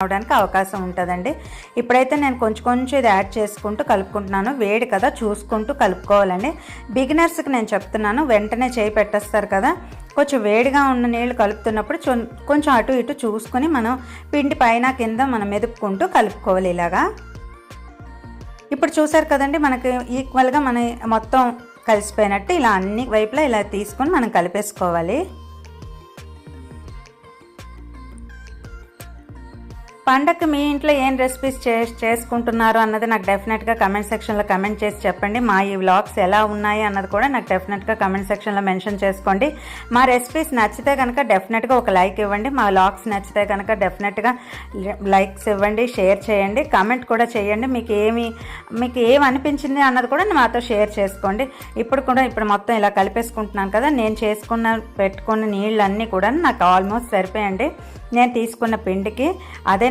అవ్వడానికి అవకాశం ఉంటుందండి. ఇప్పుడైతే నేను కొంచెం కొంచెం ఇది యాడ్ చేసుకుంటూ కలుపుకుంటున్నాను. వేడి కదా, చూసుకుంటూ కలుపుకోవాలండి. బిగినర్స్కి నేను చెప్తున్నాను, వెంటనే చేయి పెట్టేస్తారు కదా, కొంచెం వేడిగా ఉన్న నీళ్ళు కలుపుతున్నప్పుడు కొంచెం అటు ఇటు చూసుకొని మనం పిండి పైన కింద మనం మెదుపుకుంటూ కలుపుకోవాలి ఇలాగా. ఇప్పుడు చూసారు కదండి, మనకి ఈక్వల్గా మన మొత్తం కలిసిపోయినట్టు ఇలా అన్ని వైపులా ఇలా తీసుకొని మనం కలిపేసుకోవాలి. పండగకి మీ ఇంట్లో ఏం రెసిపీస్ చేసుకుంటున్నారు అన్నది నాకు డెఫినెట్గా కమెంట్ సెక్షన్లో కమెంట్ చేసి చెప్పండి. మా ఈ వ్లాగ్స్ ఎలా ఉన్నాయి అన్నది కూడా నాకు డెఫినెట్గా కమెంట్ సెక్షన్లో మెన్షన్ చేసుకోండి. మా రెసిపీస్ నచ్చితే కనుక డెఫినెట్గా ఒక లైక్ ఇవ్వండి. మా వ్లాగ్స్ నచ్చితే కనుక డెఫినెట్గా లైక్స్ ఇవ్వండి, షేర్ చేయండి, కమెంట్ కూడా చేయండి. మీకు ఏం అనిపించింది అన్నది కూడా మాతో షేర్ చేసుకోండి. ఇప్పుడు మొత్తం ఇలా కలిపేసుకుంటున్నాను కదా, నేను పెట్టుకున్న నీళ్ళన్నీ కూడా నాకు ఆల్మోస్ట్ సరిపోయండి. నేను తీసుకున్న పిండికి అదే